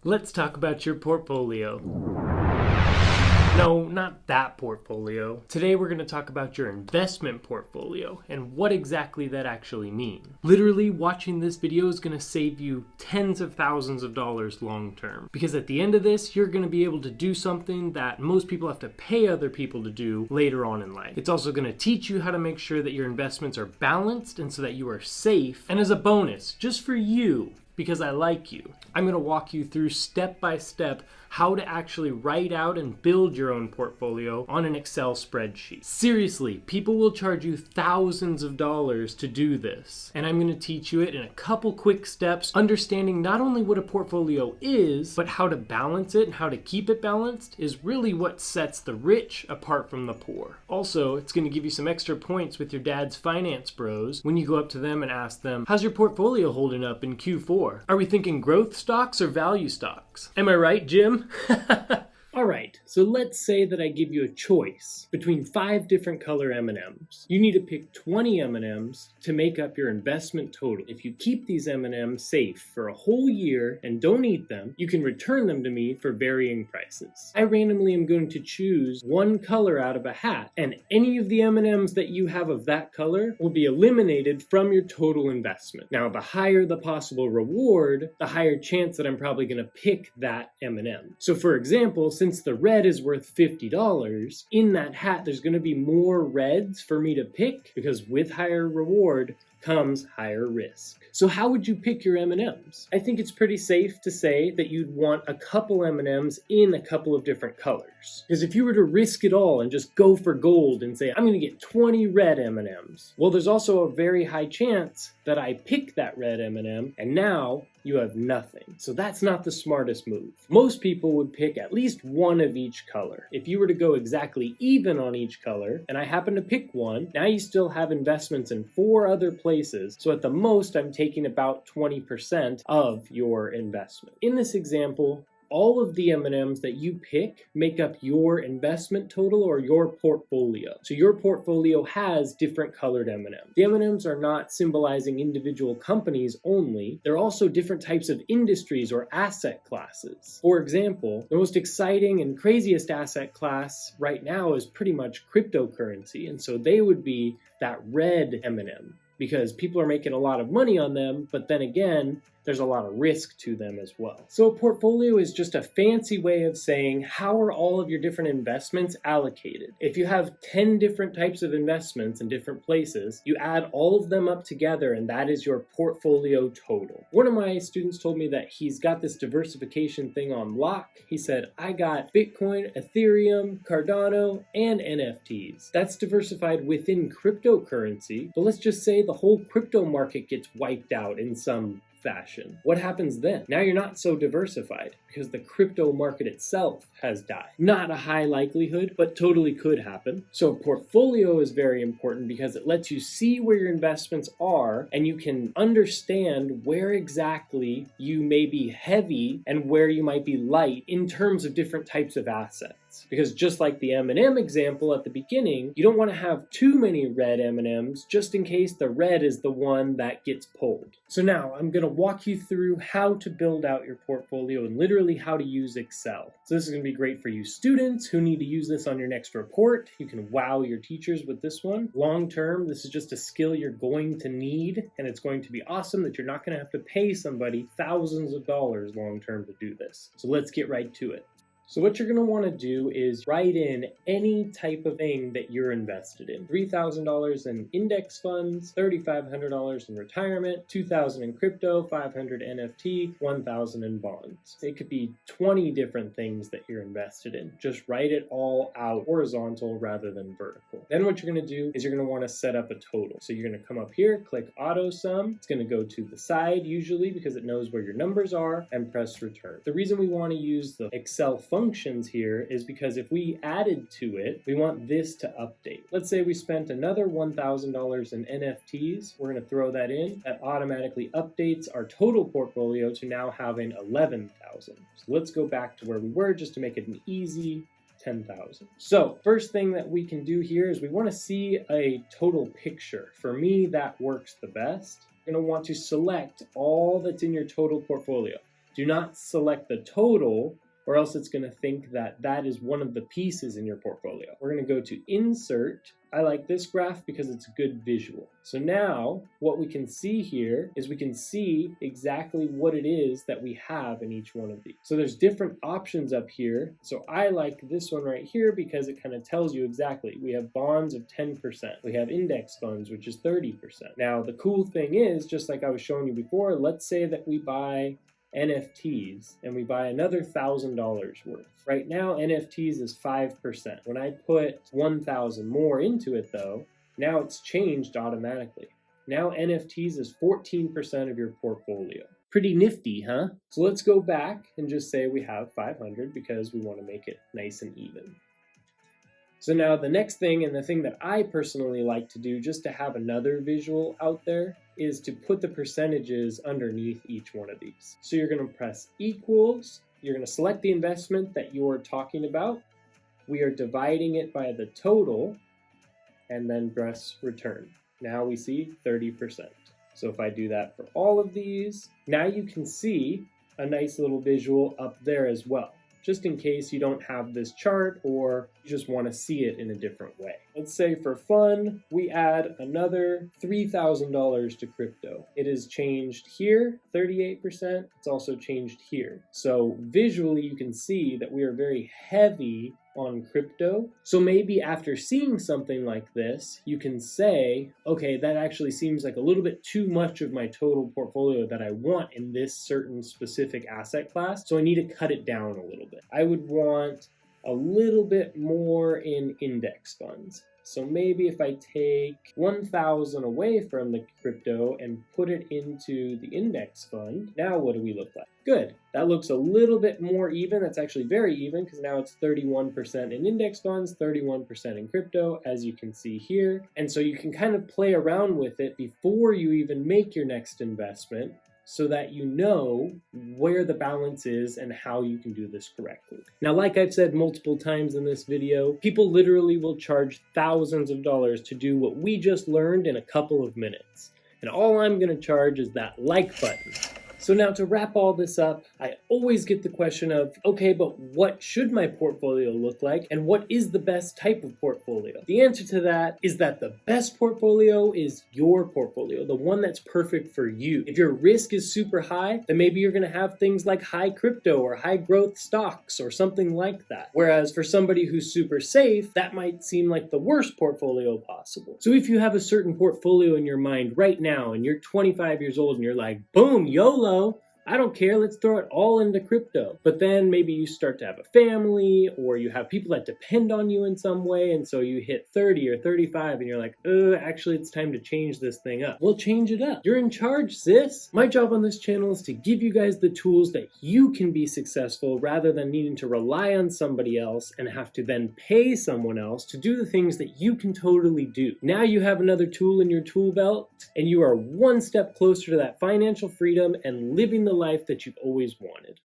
Let's talk about your portfolio. No, not that portfolio. Today we're going to talk about your investment portfolio and what exactly that actually means. Literally, watching this video is going to save you tens of thousands of dollars long term. Because at the end of this, you're going to be able to do something that most people have to pay other people to do later on in life. It's also going to teach you how to make sure that your investments are balanced and so that you are safe. And as a bonus, just for you, because I like you, I'm going to walk you through step by step how to actually write out and build your own portfolio on an Excel spreadsheet. Seriously, people will charge you thousands of dollars to do this. And I'm going to teach you it in a couple quick steps, understanding not only what a portfolio is, but how to balance it and how to keep it balanced is really what sets the rich apart from the poor. Also, it's going to give you some extra points with your dad's finance bros when you go up to them and ask them, how's your portfolio holding up in Q4? Are we thinking growth stocks or value stocks? Am I right, Jim? Alright, so let's say that I give you a choice between 5 different color M&Ms. You need to pick 20 M&Ms to make up your investment total. If you keep these M&Ms safe for a whole year and don't eat them, you can return them to me for varying prices. I randomly am going to choose one color out of a hat, and any of the M&Ms that you have of that color will be eliminated from your total investment. Now, the higher the possible reward, the higher chance that I'm probably going to pick that M&M. So for example, since the red is worth $50, in that hat there's going to be more reds for me to pick because with higher reward comes higher risk. So how would you pick your M&Ms? I think it's pretty safe to say that you'd want a couple M&Ms in a couple of different colors. Because if you were to risk it all and just go for gold and say, I'm going to get 20 red M&Ms, well, there's also a very high chance that I pick that red M&M and now you have nothing. So that's not the smartest move. Most people would pick at least one of each color. If you were to go exactly even on each color, and I happen to pick one, now you still have investments in 4 other places. So at the most, I'm taking about 20% of your investment. In this example, all of the M&Ms that you pick make up your investment total or your portfolio. So your portfolio has different colored M&Ms. The M&Ms are not symbolizing individual companies only. They're also different types of industries or asset classes. For example, the most exciting and craziest asset class right now is pretty much cryptocurrency. And so they would be that red M&M because people are making a lot of money on them, but then again, there's a lot of risk to them as well. So a portfolio is just a fancy way of saying how are all of your different investments allocated. If you have 10 different types of investments in different places, you add all of them up together and that is your portfolio total. One of my students told me that he's got this diversification thing on lock. He said, I got Bitcoin, Ethereum, Cardano, and NFTs. That's diversified within cryptocurrency, but let's just say the whole crypto market gets wiped out in some fashion. What happens then? Now you're not so diversified because the crypto market itself has died. Not a high likelihood, but totally could happen. So a portfolio is very important because it lets you see where your investments are and you can understand where exactly you may be heavy and where you might be light in terms of different types of assets. Because just like the M&M example at the beginning, you don't want to have too many red M&Ms just in case the red is the one that gets pulled. So now I'm going to walk you through how to build out your portfolio and literally how to use Excel. So this is going to be great for you students who need to use this on your next report. You can wow your teachers with this one. Long term, this is just a skill you're going to need, and it's going to be awesome that you're not going to have to pay somebody thousands of dollars long term to do this. So let's get right to it. So what you're going to want to do is write in any type of thing that you're invested in. $3,000 in index funds, $3,500 in retirement, $2,000 in crypto, $500 NFT, $1,000 in bonds. It could be 20 different things that you're invested in. Just write it all out horizontal rather than vertical. Then what you're going to do is you're going to want to set up a total. So you're going to come up here, click auto sum. It's going to go to the side usually because it knows where your numbers are, and press return. The reason we want to use the Excel functions here is because if we added to it, we want this to update. Let's say we spent another $1,000 in NFTs. We're going to throw that in. That automatically updates our total portfolio to now having 11,000. So let's go back to where we were just to make it an easy 10,000. So first thing that we can do here is we want to see a total picture. For me, that works the best. You're going to want to select all that's in your total portfolio. Do not select the total, or else it's going to think that that is one of the pieces in your portfolio. We're going to go to Insert. I like this graph because it's a good visual. So now what we can see here is we can see exactly what it is that we have in each one of these. So there's different options up here. So I like this one right here because it kind of tells you exactly. We have bonds of 10%. We have index funds, which is 30%. Now the cool thing is, just like I was showing you before, let's say that we buy NFTs and we buy another $1,000 worth. Right now NFTs is 5%. When I put 1,000 more into it though, now it's changed automatically. Now NFTs is 14% of your portfolio. Pretty nifty, huh? So let's go back and just say we have 500 because we want to make it nice and even. So now the next thing, and the thing that I personally like to do just to have another visual out there, is to put the percentages underneath each one of these. So you're going to press equals, you're going to select the investment that you're talking about, we are dividing it by the total, and then press return. Now we see 30%. So if I do that for all of these, now you can see a nice little visual up there as well, just in case you don't have this chart or you just want to see it in a different way. Let's say for fun, we add another $3,000 to crypto. It is changed here, 38%. It's also changed here. So visually, you can see that we are very heavy on crypto. So maybe after seeing something like this, you can say, okay, that actually seems like a little bit too much of my total portfolio that I want in this certain specific asset class. So I need to cut it down a little bit. I would want a little bit more in index funds. So maybe if I take 1,000 away from the crypto and put it into the index fund, now what do we look like? Good. That looks a little bit more even. That's actually very even because now it's 31% in index funds, 31% in crypto, as you can see here. And so you can kind of play around with it before you even make your next investment, so that you know where the balance is and how you can do this correctly. Now, like I've said multiple times in this video, people literally will charge thousands of dollars to do what we just learned in a couple of minutes. And all I'm gonna charge is that like button. So now to wrap all this up, I always get the question of, okay, but what should my portfolio look like? And what is the best type of portfolio? The answer to that is that the best portfolio is your portfolio, the one that's perfect for you. If your risk is super high, then maybe you're gonna have things like high crypto or high growth stocks or something like that. Whereas for somebody who's super safe, that might seem like the worst portfolio possible. So if you have a certain portfolio in your mind right now and you're 25 years old and you're like, boom, YOLO, I don't care, let's throw it all into crypto. But then maybe you start to have a family or you have people that depend on you in some way, and so you hit 30 or 35 and you're like, actually it's time to change this thing up. Well, change it up. You're in charge, sis. My job on this channel is to give you guys the tools that you can be successful rather than needing to rely on somebody else and have to then pay someone else to do the things that you can totally do. Now you have another tool in your tool belt and you are one step closer to that financial freedom and living the life that you've always wanted.